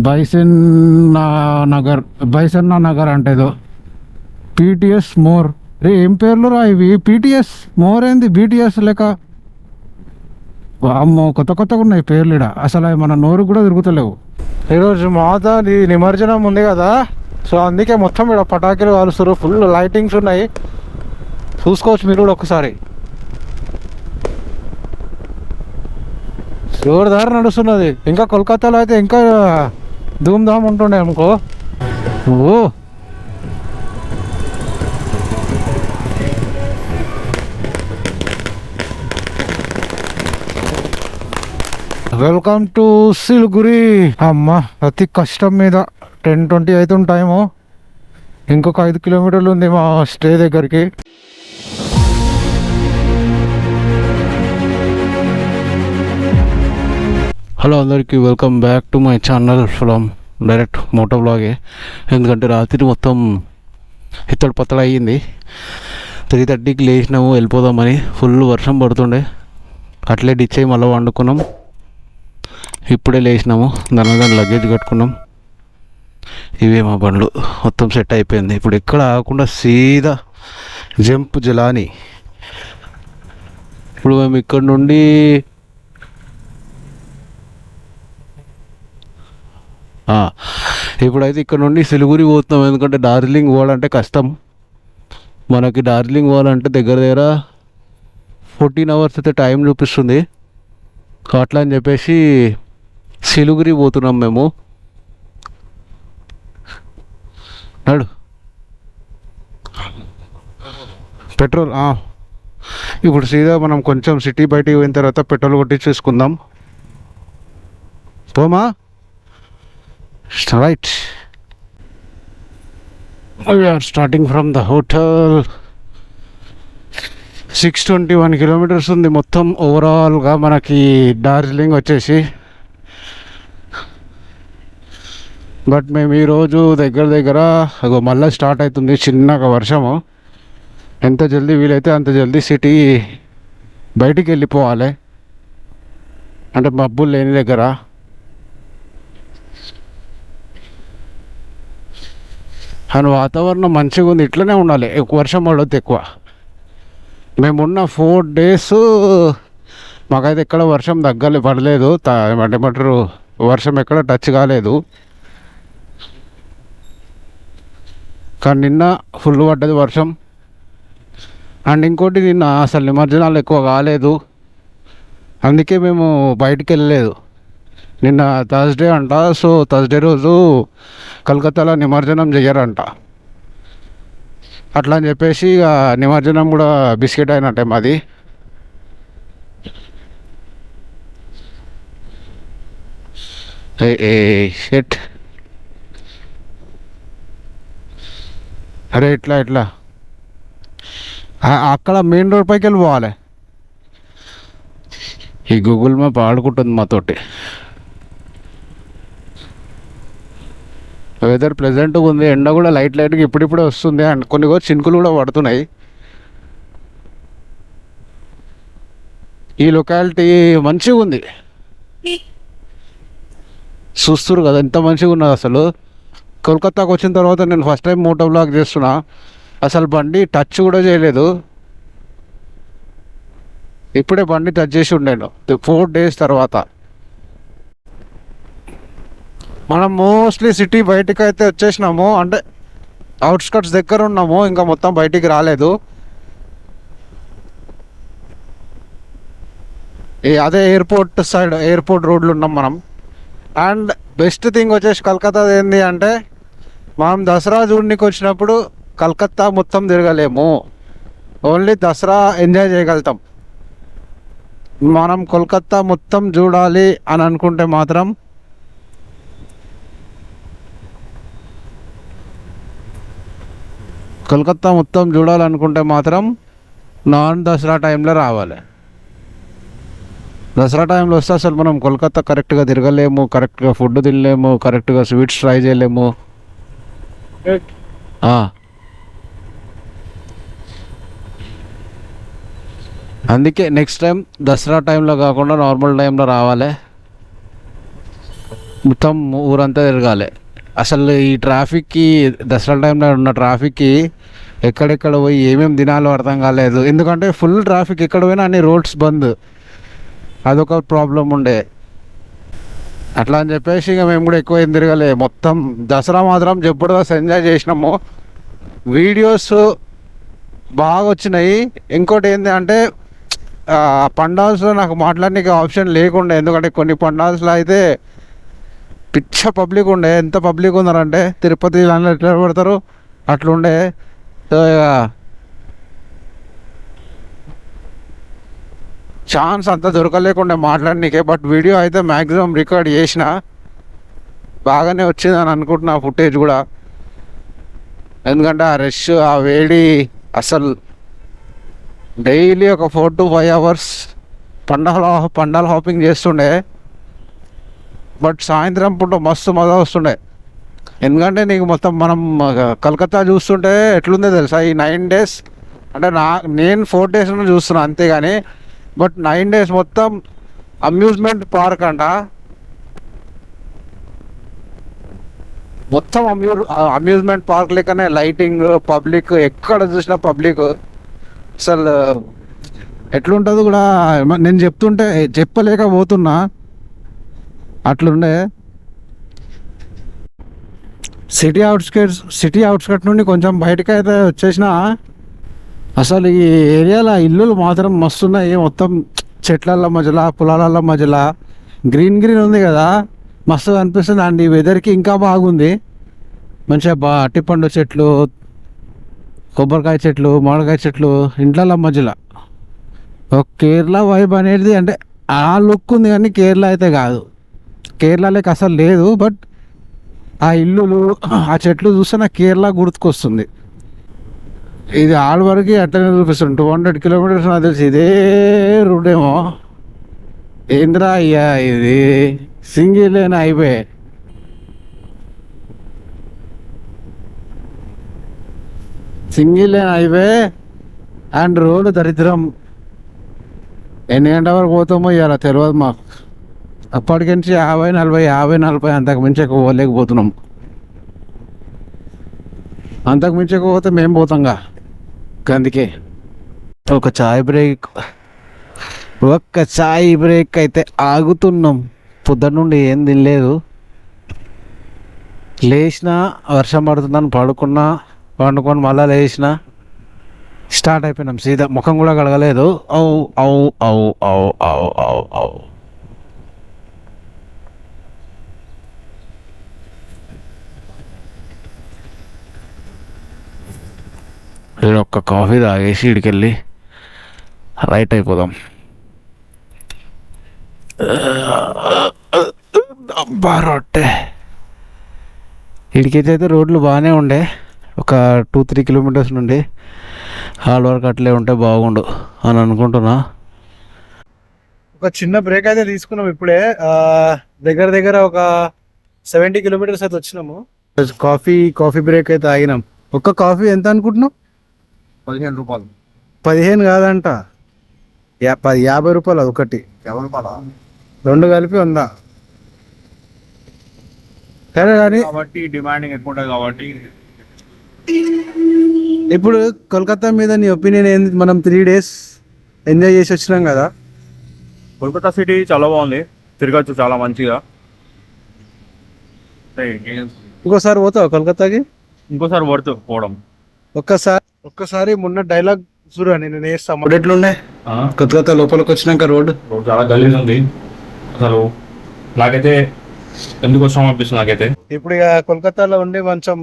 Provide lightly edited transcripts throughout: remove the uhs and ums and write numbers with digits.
బైసెన్నా నగర్, బైసెన్నా నగర్ అంటే ఏదో PTS more. రే ఏం పేర్లు రా ఇవి? పీటీఎస్ మోర్ ఏంది? బీటీఎస్ లేక అమ్మో కొత్త కొత్తగా ఉన్నాయి పేర్లు ఇడ. అసలు అవి మన నోరు కూడా తిరుగుతలేవు. ఈరోజు మాత నిమజ్జనం ఉంది కదా, సో అందుకే మొత్తం ఇక్కడ పటాకీలు కాలుస్తారు. ఫుల్ లైటింగ్స్ ఉన్నాయి, చూసుకోవచ్చు మీరు కూడా ఒకసారి. జోరుదారు నడుస్తున్నది. ఇంకా కోల్కతాలో అయితే ఇంకా ధూమ్ధామ్ ఉంటుండే అనుకో. ఓ వెల్కమ్ టు సిలిగురి. అమ్మ అతి కష్టం మీద 10-20 అవుతుంది టైము. ఇంకొక 5 కిలోమీటర్లు ఉంది మా స్టే దగ్గరికి. హలో అందరికీ, welcome back to my channel from direct moto బ్లాగే. ఎందుకంటే రాత్రి మొత్తం ఇత్తడి పత్తడి అయ్యింది. 3:30కి లేచినాము వెళ్ళిపోదామని. ఫుల్ వర్షం పడుతుండే, అట్లే డిచ్ అయ్యి మళ్ళీ వండుకున్నాం. ఇప్పుడే లేచినాము, దాని లగేజ్ కట్టుకున్నాం. ఇవే మా బండ్లు, మొత్తం సెట్ అయిపోయింది. ఇప్పుడు ఎక్కడ ఆగకుండా సీదా జంప్ జలాని. ఇప్పుడు మేము ఇక్కడ నుండి ఇప్పుడైతే ఇక్కడ నుండి సిలిగురి పోతున్నాం. ఎందుకంటే డార్జిలింగ్ పోవాలంటే కష్టం. మనకి డార్జిలింగ్ పోవాలంటే దగ్గర 14 అవర్స్ అయితే టైం చూపిస్తుంది. అట్లా అని చెప్పేసి సిలిగురి పోతున్నాం మేము. నడు పెట్రోల్. ఇప్పుడు సీదా మనం కొంచెం సిటీ బయటికి పోయిన తర్వాత పెట్రోల్ కొట్టించేసుకుందాం. పోమా right. We are starting from the hotel. 621 kilometres ఉంది మొత్తం ఓవరాల్గా మనకి డార్జిలింగ్ వచ్చేసి. బట్ మేము ఈరోజు దగ్గర మళ్ళీ స్టార్ట్ అవుతుంది చిన్నగా వర్షము. ఎంత జల్దీ వీలైతే అంత జల్దీ సిటీ బయటికి వెళ్ళిపోవాలి, అంటే మబ్బులు లేని దగ్గర. అండ్ వాతావరణం మంచిగా ఉంది, ఇట్లనే ఉండాలి. వర్షం పడొద్దు ఎక్కువ. మేమున్న 4 days మాకైతే ఎక్కడ వర్షం పడలేదు. ఏమంటారు, వర్షం ఎక్కడ టచ్ కాలేదు. కానీ నిన్న ఫుల్ పడ్డది వర్షం. అండ్ ఇంకోటి, నిన్న అసలు నిమజ్జనాలు ఎక్కువ కాలేదు, అందుకే మేము బయటికి వెళ్ళలేదు. నిన్న థర్స్డే అంట. సో థర్స్డే రోజు కలకత్తాలో నిమజ్జనం చెయ్యరంట. అట్లా అని చెప్పేసి ఇక నిమజ్జనం కూడా బిస్కెట్ అయినట్టే మాది. షెట్. అరే ఇట్లా అక్కడ మెయిన్ రోడ్ పైకి వెళ్ళిపోవాలి. ఈ గూగుల్ మ్యాప్ ఆడుకుంటుంది మాతోటి. వెదర్ ప్లెజెంట్గా ఉంది, ఎండ కూడా లైట్గా ఇప్పుడిప్పుడే వస్తుంది. అండ్ కొన్ని చినుకులు కూడా పడుతున్నాయి. ఈ లొకాలిటీ మంచిగా ఉంది, చూస్తున్నారు కదా ఎంత మంచిగా ఉన్నది. అసలు కోల్కతాకు వచ్చిన తర్వాత నేను ఫస్ట్ టైం మోటో బ్లాగ్ చేస్తున్నా. అసలు బండి టచ్ కూడా చేయలేదు. ఇప్పుడే బండి టచ్ చేసి ఉండాను 4 days తర్వాత. మనం మోస్ట్లీ సిటీ బయటికి అయితే వచ్చేసినాము, అంటే అవుట్స్కట్స్ దగ్గర ఉన్నాము, ఇంకా మొత్తం బయటికి రాలేదు. అదే ఎయిర్పోర్ట్ సైడ్, ఎయిర్పోర్ట్ రోడ్లు ఉన్నాం మనం. అండ్ బెస్ట్ థింగ్ వచ్చేసి కలకత్తా ఏంటి అంటే, మనం దసరా చూడడానికి వచ్చినప్పుడు కలకత్తా మొత్తం తిరగలేము, ఓన్లీ దసరా ఎంజాయ్ చేయగలుగుతాం. మనం కోల్కత్తా మొత్తం చూడాలి అని అనుకుంటే మాత్రం కోల్కత్తా మొత్తం చూడాలనుకుంటే మాత్రం నాన్ దసరా టైంలో రావాలి. దసరా టైంలో వస్తే అసలు మనం కోల్కత్తా కరెక్ట్గా తిరగలేము, కరెక్ట్గా ఫుడ్ తినలేము, కరెక్ట్గా స్వీట్స్ ట్రై చేయలేము. అందుకే నెక్స్ట్ టైం దసరా టైంలో కాకుండా నార్మల్ టైంలో రావాలి. మొత్తం ఊరంతా తిరగాలి. అసలు ఈ ట్రాఫిక్కి, దసరా టైంలో ఉన్న ట్రాఫిక్కి ఎక్కడెక్కడ పోయి ఏమేమి తినాలో అర్థం కాలేదు. ఎందుకంటే ఫుల్ ట్రాఫిక్, ఎక్కడ పోయినా అన్ని రోడ్స్ బంద్. అదొక ప్రాబ్లం ఉండే. అట్లా అని చెప్పేసి ఇక మేము కూడా ఎక్కువ ఏం తిరగలే. మొత్తం దసరా మాత్రం జబర్దస్త్ ఎంజాయ్ చేసినాము. వీడియోస్ బాగా వచ్చినాయి. ఇంకోటి ఏంటి అంటే పండాల్స్లో నాకు మాట్లాడడానికి ఆప్షన్ లేకుండే. ఎందుకంటే కొన్ని పండాల్స్లో అయితే పిచ్చ పబ్లిక్ ఉండే. ఎంత పబ్లిక్ ఉన్నారంటే తిరుపతి దాంట్లో ఎట్లా పడతారు అట్లుండే. సో ఇక ఛాన్స్ అంతా దొరకలేకుండే మాట్లాడనీకే. బట్ వీడియో అయితే మ్యాక్సిమం రికార్డ్ చేసిన, బాగానే వచ్చింది అని అనుకుంటున్నా ఫుటేజ్ కూడా. ఎందుకంటే ఆ రష్, ఆ వేడి, అసలు డైలీ ఒక 4 to 5 hours పండాల హాపింగ్ చేస్తుండే. బట్ సాయంత్రం పూట మస్తు మజా వస్తుండే. ఎందుకంటే నీకు మొత్తం మనం కలకత్తా చూస్తుంటే ఎట్లుందో తెలుసా ఈ 9 days. అంటే నేను 4 days చూస్తున్నా అంతేగాని, బట్ 9 days మొత్తం అమ్యూజ్మెంట్ పార్క్ అంట. మొత్తం అమ్యూజ్మెంట్ పార్క్ లెక్కనే లైటింగ్, పబ్లిక్, ఎక్కడ చూసినా పబ్లిక్. అసలు ఎట్లుంటుంది కూడా నేను చెప్తుంటే చెప్పలేకపోతున్నా, అట్లుండే. సిటీ అవుట్స్కట్ నుండి కొంచెం బయటకు అయితే వచ్చేసిన. అసలు ఈ ఏరియాలో ఇల్లులు మాత్రం మస్తున్నాయి. మొత్తం చెట్లల్లో మధ్యలో, పొలాల మధ్యలో గ్రీన్ ఉంది కదా, మస్తు అనిపిస్తుంది. అండ్ ఈ వెదర్కి ఇంకా బాగుంది. మంచిగా అట్టిపండు చెట్లు, కొబ్బరికాయ చెట్లు, మామిడికాయ చెట్లు ఇంట్ల మధ్యలో ఒక కేరళ వైబ్ అనేది. అంటే ఆ లుక్ ఉంది కానీ కేరళ అయితే కాదు. కేరళలోకి అసలు లేదు. బట్ ఆ ఇల్లులు, ఆ చెట్లు చూస్తే నాకు కేరళ గుర్తుకొస్తుంది. ఇది ఆల్ వరకు అట్లనే చూపిస్తుంది. 200 kilometers నాకు తెలిసి ఇదే రూట్ ఏమో. ఏంద్రా అయ్యా ఇది, single lane highway. And road దరిద్రం. ఎన్ని గంటల వరకు పోతామో ఇవాళ తెలియదు మాకు. అప్పటికి నుంచి 50-40 అంతకు మించి ఎక్కువ పోలేకపోతున్నాం. అంతకు మించి ఎక్కువ పోతే మేము పోతాంగా. అందుకే ఒక చాయ్ బ్రేక్ అయితే ఆగుతున్నాం. పొద్దున్న నుండి ఏం తినలేదు. లేచిన వర్షం పడుతుందని పండుకొని మళ్ళీ లేచిన స్టార్ట్ అయిపోయినాం సీదా. ముఖం కూడా కడగలేదు. నేను ఒక్క కాఫీ తాగేసి ఇడికెళ్ళి రైట్ అయిపోదాం. రొట్టె ఇడికైతే రోడ్లు బాగానే ఉండే. ఒక 2-3 kilometers నుండి హాల్ వరకు అట్లే ఉంటే బాగుండు అని అనుకుంటున్నా. ఒక చిన్న బ్రేక్ అయితే తీసుకున్నాం ఇప్పుడే. దగ్గర ఒక 70 kilometers అయితే వచ్చినాము. కాఫీ బ్రేక్ అయితే ఆగినాం. ఒక్క కాఫీ ఎంత అనుకుంటున్నావు? 15 రూపాయలు. 15 కాదంట, 50 రూపాయలు అది ఒకటి. 50 రూపాయల 2 కలిపి 100. సరే కానీ కాబట్టి డిమాండింగ్ ఎక్కువ ఉంటుంది కాబట్టి. ఇప్పుడు కోల్కతా మీద నీ ఒపీనియన్ ఏంది? మనం 3 days ఎంజాయ్ చేసి వచ్చినాం కదా. కోల్కతా సిటీ చాలా బాగుంది, తిరగచ్చు చాలా మంచిగా. ఇంకోసారి పోతావు కోల్కతాకి? ఇంకోసారి వర్త్ పోవడం. ఒక్కసారి మొన్న డైలాగ్ చూడ నేను వేస్తాను. ఎట్లుండే కోల్కతా లోపలికి వచ్చినాక? రోడ్ చాలా గలీజ్ ఉంది అసలు. నాకైతే ఎందుకు వచ్చాము అనిపిస్తుంది నాకైతే. ఇప్పుడు ఇక కోల్కతాలో ఉండి కొంచెం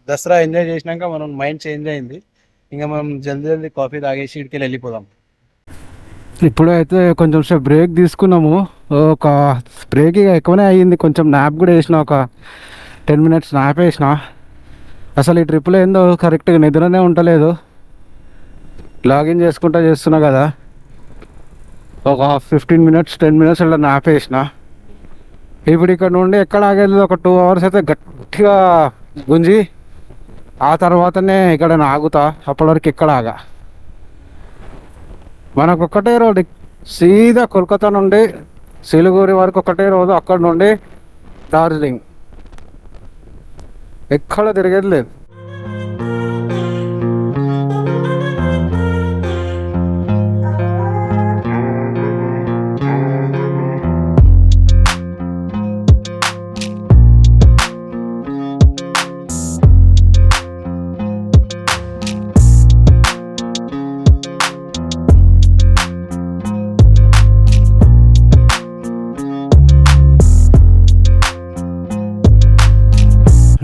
దసరా ఎంజాయ్ చేసినాక మనం మైండ్ చేంజ్ అయింది. ఇంకా మనం జల్దీ కాఫీ తాగేసి ఇక్కడికి వెళ్ళిపోదాం. ఇప్పుడు అయితే కొంచెం సేపు బ్రేక్ తీసుకున్నాము. ఒక బ్రేక్ ఇక ఎక్కువనే అయ్యింది. కొంచెం నాప్ కూడా వేసిన, ఒక 10 minutes నాప్ వేసిన. అసలు ఈ ట్రిప్లో ఏందో కరెక్ట్గా నిద్రనే ఉండలేదు. లాగిన్ చేస్తున్నా కదా, ఒక 15 minutes 10 minutes ఇలా నాప్ వేసిన. ఇప్పుడు ఇక్కడ నుండి ఎక్కడ ఆగేది ఒక 2 hours అయితే గట్టిగా గుంజి ఆ తర్వాతనే ఇక్కడ ఆగుతా. అప్పటి వరకు ఎక్కడ ఆగా. మనకు ఒక్కటే రోడ్ సీదా కోల్కతా నుండి సిలిగురి వరకు ఒకటే రోజు. అక్కడ నుండి డార్జిలింగ్ ఎక్కడ తిరిగేది లేదు.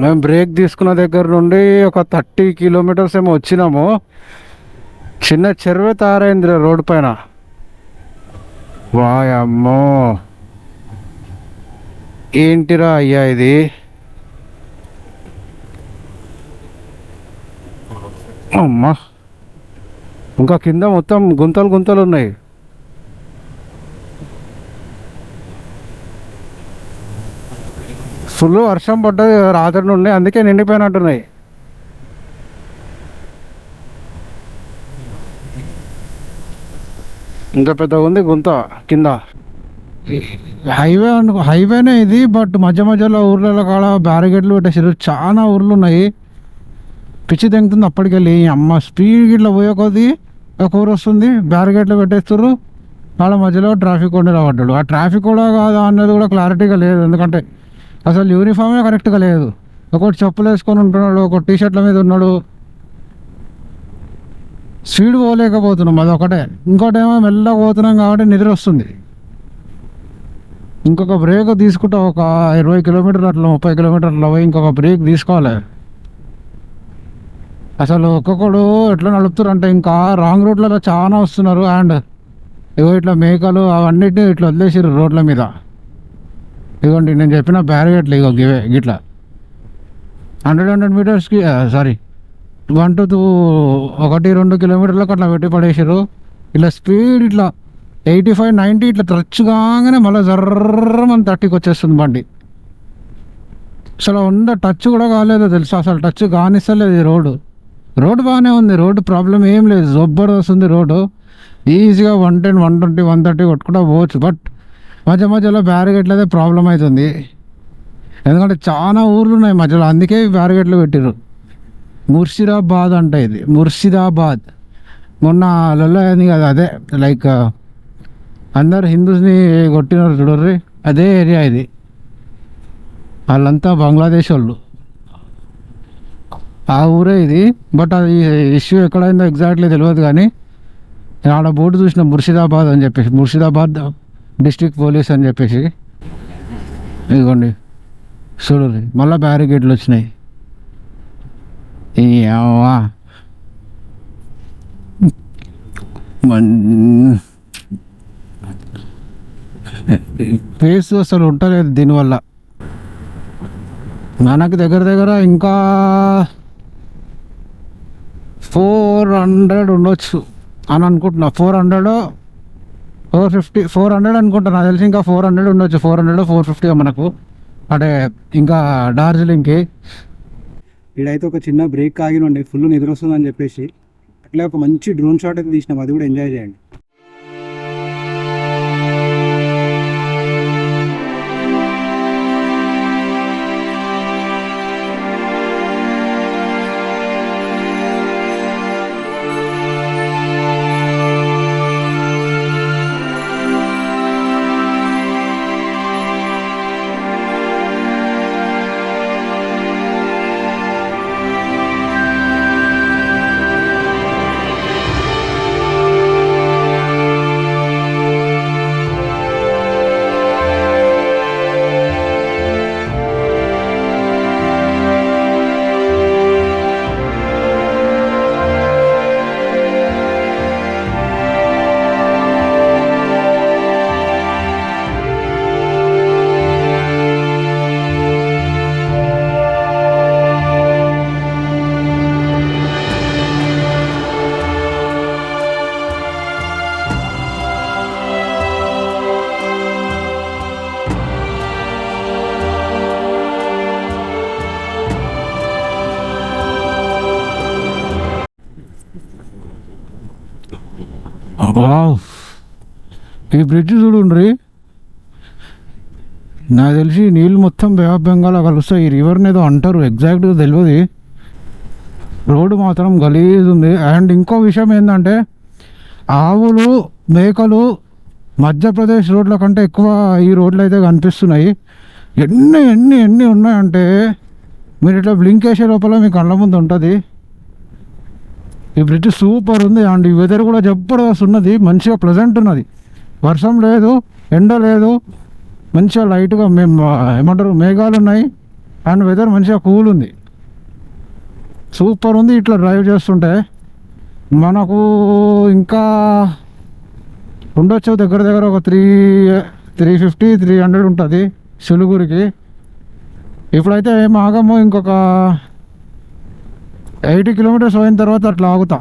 మేము బ్రేక్ తీసుకున్న దగ్గర నుండి ఒక 30 కిలోమీటర్స్ ఏమో వచ్చినాము. చిన్న చెరువే తయారైంది రోడ్డు పైన. వాయమ్మో ఏంటిరా అయ్యా ఇది. అమ్మా ఇంకా కింద మొత్తం గుంతలు గుంతలు ఉన్నాయి. ఫుల్ వర్షం పడ్డది రాత్రి నుండి, అందుకే నిండిపోయినట్టున్నాయి. ఇంత పెద్దగా ఉంది గుంత కింద. హైవేనే ఇది, బట్ మధ్య మధ్యలో ఊర్లలో కాడ బ్యారిగేట్లు పెట్టేసారు. చాలా ఊర్లు ఉన్నాయి. పిచ్చి తెంగుతుంది అప్పటికెళ్ళి. అమ్మ స్పీడ్ ఇట్లా పోయే కొద్దీ ఒక ఊరు వస్తుంది, బ్యారిగేట్లు పెట్టేస్తారు. వాళ్ళ మధ్యలో ట్రాఫిక్ కూడా రాబడ్డాడు. ఆ ట్రాఫిక్ కూడా కాదా అన్నది కూడా క్లారిటీగా లేదు, ఎందుకంటే అసలు యూనిఫామే కరెక్ట్గా లేదు. ఒకటి చెప్పులు వేసుకొని ఉంటున్నాడు, ఒక టీషర్ట్ల మీద ఉన్నాడు. స్పీడ్ పోలేకపోతున్నాం, అదొకటే. ఇంకోటి ఏమో మెల్లగా పోతున్నాం కాబట్టి నిద్ర వస్తుంది. ఇంకొక బ్రేక్ తీసుకుంటా, ఒక 20 కిలోమీటర్లు అట్లా 30 కిలోమీటర్లు పోయి ఇంకొక బ్రేక్ తీసుకోవాలి. అసలు ఒక్కొక్కడు ఎట్లా నడుపుతారు అంటే, ఇంకా రాంగ్ రూట్లలో చాలా వస్తున్నారు. అండ్ ఇగో ఇట్లా మేకలు అవన్నిటిని ఇట్లా వదిలేసారు రోడ్ల మీద. ఇదిగోండి నేను చెప్పిన బ్యారిగేట్లు ఇగో గివే గిట్లా 100 మీటర్స్కి సారీ 1 to 1-2 కిలోమీటర్లకు అట్లా పెట్టి పడేసారు. ఇట్లా స్పీడ్ ఇట్లా 85-90 ఇట్లా టచ్ కాగానే మళ్ళీ జర్రమని 30కి వచ్చేస్తుంది బండి. అసలు టచ్ కూడా కాలేదు తెలుసా, అసలు టచ్ కానిస్తలేదు. ఈ రోడ్డు బాగానే ఉంది, రోడ్డు ప్రాబ్లం ఏం లేదు, జబర్దస్త్ ఉంది రోడ్డు. ఈజీగా 110, 120, 130 కొట్టుకుంటా పోవచ్చు. బట్ మధ్య మధ్యలో బ్యారిగేట్లు అయితే ప్రాబ్లం అవుతుంది, ఎందుకంటే చాలా ఊర్లు ఉన్నాయి మధ్యలో, అందుకే బ్యారిగేట్లు పెట్టిర్రు. ముర్షిదాబాద్ అంట ఇది, ముర్షిదాబాద్. మొన్న లొల్ల అయింది కదా, అదే లైక్ అందరు హిందూస్ని కొట్టినారు చూడర్రి, అదే ఏరియా ఇది. వాళ్ళంతా బంగ్లాదేశ్ వాళ్ళు, ఆ ఊరే ఇది. బట్ అది ఇష్యూ ఎక్కడైందో ఎగ్జాక్ట్లీ తెలియదు, కానీ ఆడ బోర్డు చూసిన ముర్షిదాబాద్ అని చెప్పేసి, ముర్షిదాబాద్ డిస్ట్రిక్ట్ పోలీస్ అని చెప్పేసి. ఇదిగోండి చూడండి, మళ్ళీ బ్యారికేడ్లు వచ్చినాయి. ఫేస్ అసలు ఉంటలేదు దీనివల్ల. మనకు దగ్గర దగ్గర ఇంకా 400 ఉండొచ్చు అని అనుకుంటున్నా. 400, 450, 400 అనుకుంటా నాకు తెలిసి. ఇంకా 400 ఉండొచ్చు, 400, 450 మనకు అంటే ఇంకా డార్జిలింగ్కి. ఇక్కడైతే ఒక చిన్న బ్రేక్ ఆగినండి, ఫుల్ నిద్ర వస్తుందని చెప్పేసి. అట్లే ఒక మంచి డ్రోన్ షాట్ అయితే తీసినాం, అది కూడా ఎంజాయ్ చేయండి. ఈ బ్రిడ్జ్ చూడండి, నాకు తెలిసి నీళ్ళు మొత్తం బే ఆఫ్ బెంగాల్ కలుస్తాయి. ఈ రివర్ని ఏదో అంటారు, ఎగ్జాక్ట్గా తెలియదు. రోడ్డు మాత్రం గలీజ్ ఉంది. అండ్ ఇంకో విషయం ఏంటంటే ఆవులు మేకలు మధ్యప్రదేశ్ రోడ్ల కంటే ఎక్కువ ఈ రోడ్లు అయితే కనిపిస్తున్నాయి. ఎన్ని ఎన్ని ఎన్ని ఉన్నాయంటే మీరు ఇట్లా బ్లింక్ వేసే లోపల మీ కళ్ళ ముందు ఉంటుంది. ఈ బ్రిడ్జ్ సూపర్ ఉంది. అండ్ ఈ వెదర్ కూడా జబర్దస్త్ ఉన్నది, మంచిగా ప్లెజెంట్ ఉన్నది. వర్షం లేదు, ఎండ లేదు, మంచిగా లైట్గా ఏమంటారు మేఘాలు ఉన్నాయి. అండ్ వెదర్ మంచిగా కూల్ ఉంది, సూపర్ ఉంది. ఇట్లా డ్రైవ్ చేస్తుంటే మనకు ఇంకా ఉండొచ్చు దగ్గర దగ్గర ఒక 350-300 ఉంటుంది సిలిగురికి. ఇప్పుడైతే ఏం ఆగము, ఇంకొక 80 కిలోమీటర్స్ అయిన తర్వాత అట్లా ఆగుతా.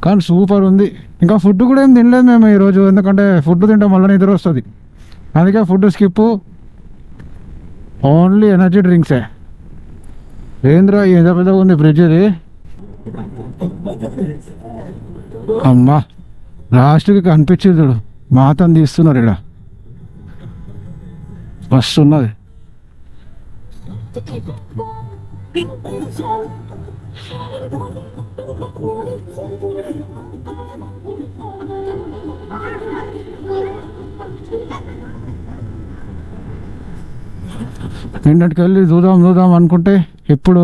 కానీ సూపర్ ఉంది. ఇంకా ఫుడ్ కూడా ఏం తినలేదు మేము ఈరోజు, ఎందుకంటే ఫుడ్ తింటే మళ్ళీ నిద్ర వస్తుంది. అందుకే ఫుడ్ స్కిప్, ఓన్లీ ఎనర్జీ డ్రింక్సే. ఏంద్రా ఎంత పెద్దగా ఉంది ఫ్రిడ్జ్ ఇది. అమ్మా లాస్ట్కి కనిపించింది చూడు, మాతను తీస్తున్నారు ఇక్కడ, మస్తు ఉన్నది. నిన్నటికి వెళ్ళి చూద్దాం అనుకుంటే ఇప్పుడు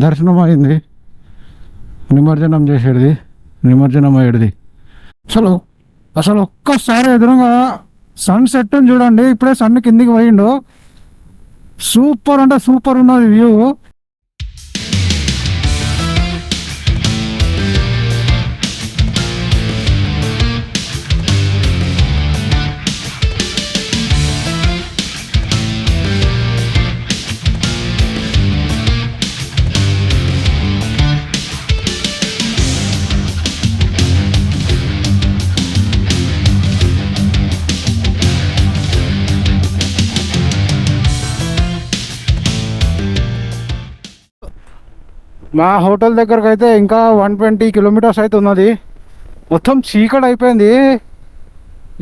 దర్శనం అయింది, నిమజ్జనం చేసేది, నిమజ్జనం అయ్యేది. అసలు ఒక్కసారి ఎదురుగా సన్ సెట్ చూడండి. ఇప్పుడే సన్ కిందికి పోయిండు, సూపర్ అంటే సూపర్ ఉన్నది వ్యూ. మా హోటల్ దగ్గరకు అయితే ఇంకా 120 కిలోమీటర్స్ అయితే ఉన్నది. మొత్తం చీకటి అయిపోయింది.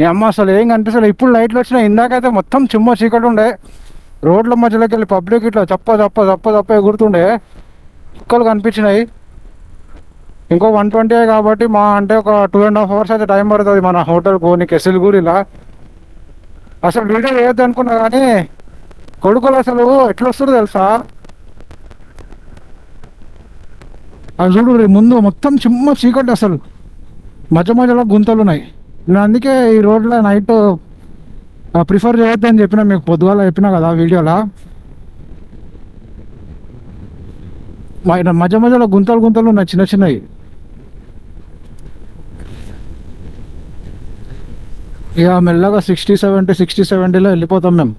ఈ అమ్మ అసలు ఏం కనిపిస్తలే. ఇప్పుడు లైట్లు వచ్చినాయి, ఇందాకైతే మొత్తం చిమ్మ చీకటి ఉండే. రోడ్ల మధ్యలోకి వెళ్ళి పబ్లిక్ ఇట్లా చప్ప ఎగురుతుండే, చుక్కలు కనిపించినాయి. ఇంకో 120 కాబట్టి మా అంటే ఒక 2.5 hours అయితే టైం పడుతుంది మన హోటల్ పోనీకి సిలిగురిలా. అసలు వీడియో వేయద్దు అనుకున్నా కానీ కొడుకులు అసలు ఎట్లా వస్తుందో తెలుసా. అది చూడు ముందు మొత్తం చిమ్మ చీకటి, అసలు మధ్యలో గుంతలు ఉన్నాయి. నేను అందుకే ఈ రోడ్లో నైట్ ప్రిఫర్ చేయొద్దని చెప్పిన, మీకు పొద్దుగాల చెప్పినా కదా వీడియోలో. మధ్యలో గుంతలు ఉన్నాయి చిన్న చిన్నవి. ఇక మెల్లగా 60-70లో వెళ్ళిపోతాం మేము.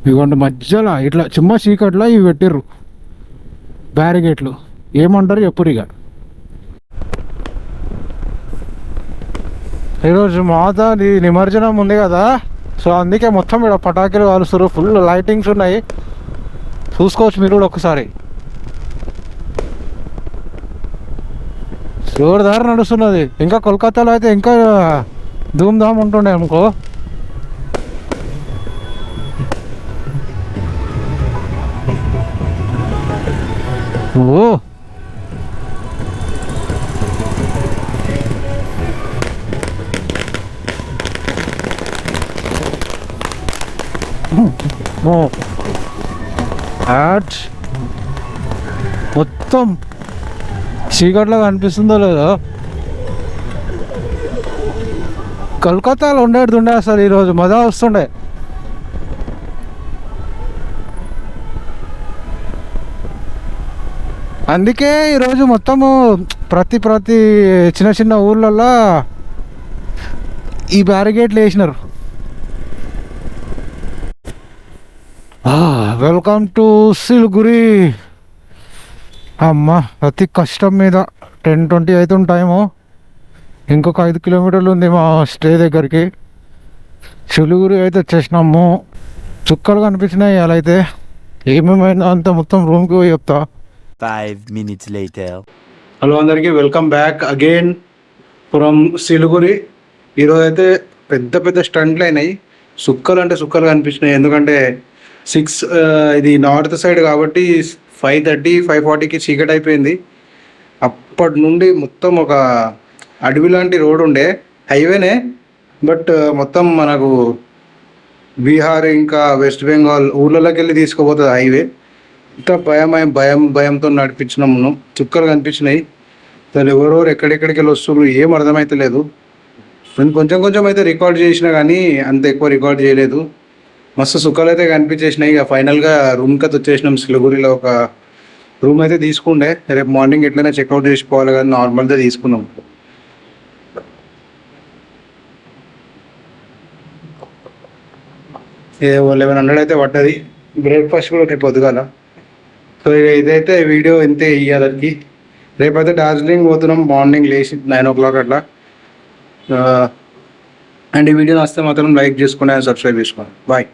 ఇదిగోండి మధ్యలో ఇట్లా చిమ్మ చీకట్లో ఇవి పెట్టిర్రు బ్యారిగేట్లు, ఏమంటారు ఎప్పుడు. ఇక ఈరోజు మాతాది నిమజ్జనం ఉంది కదా, సో అందుకే మొత్తం ఇక్కడ పటాకులు కాలుస్తారు, ఫుల్ లైటింగ్స్ ఉన్నాయి. చూసుకోవచ్చు మీరు కూడా ఒకసారి. జోరుదారు నడుస్తున్నది. ఇంకా కోల్కతాలో అయితే ఇంకా ధూమ్ధామ్ ఉంటుండే అనుకో. ఓ మొత్తం చీకట్లో కనిపిస్తుందో లేదో. కోల్కతాలో ఉండేటుండే అసలు ఈరోజు మజా వస్తుండే. అందుకే ఈరోజు మొత్తము ప్రతి చిన్న చిన్న ఊర్లలో ఈ బ్యారిగేట్లు వేసినారు. Welcome to Siliguri. అమ్మ అతి కష్టం మీద 10-20 అవుతుంది టైము. ఇంకొక 5 కిలోమీటర్లు ఉంది మా స్టే దగ్గరికి. సిలిగురి అయితే వచ్చేసినాము. చుక్కలు కనిపించినాయి. అలా అయితే ఏమేమైందో అంత మొత్తం రూమ్కి పోయి చెప్తా. 5 minutes later. హలో అందరికీ, welcome back again from Siliguri. ఈరోజు అయితే పెద్ద పెద్ద స్టంట్లు అయినాయి. సుక్కలు అంటే సుక్కలు కనిపించినాయి. ఎందుకంటే 6 ఇది నార్త్ సైడ్ కాబట్టి 5:30 5:40కి చీకటి అయిపోయింది. అప్పటి నుండి మొత్తం ఒక అడవి లాంటి రోడ్ ఉండే, హైవేనే బట్ మొత్తం మనకు బీహార్ ఇంకా వెస్ట్ బెంగాల్ ఊర్లలోకి వెళ్ళి తీసుకుపోతుంది హైవే. ఇంత భయంతో నడిపించినాము. చుక్కలు కనిపించినాయి. అసలు ఎవరెవరు ఎక్కడెక్కడికి వెళ్ళి వస్తున్నారు ఏం అర్థమైతే లేదు. నేను కొంచెం కొంచెం అయితే రికార్డ్ చేసినా కానీ అంత ఎక్కువ రికార్డ్ చేయలేదు. మస్తు సుఖాలు అయితే కనిపించేసినాయి. ఇక ఫైనల్గా రూమ్కి అయితే వచ్చేసినాం. సిలిగురిలో ఒక రూమ్ అయితే తీసుకుండే, రేపు మార్నింగ్ ఎట్లయినా చెక్అవుట్ చేసుకోవాలి కానీ నార్మల్గా తీసుకున్నాం. ఏ 1100 అయితే పడ్డది. బ్రేక్ఫాస్ట్ కూడా రేపు పొద్దుగాల. సో ఇదైతే వీడియో ఇంతే ఇయ్యాలకి. రేపైతే డార్జిలింగ్ పోతున్నాం మార్నింగ్ లేచి 9 o'clock అట్లా. అండ్ ఈ వీడియో నచ్చితే మాత్రం లైక్ చేసుకోండి అండ్ సబ్స్క్రైబ్ చేసుకోండి. బాయ్.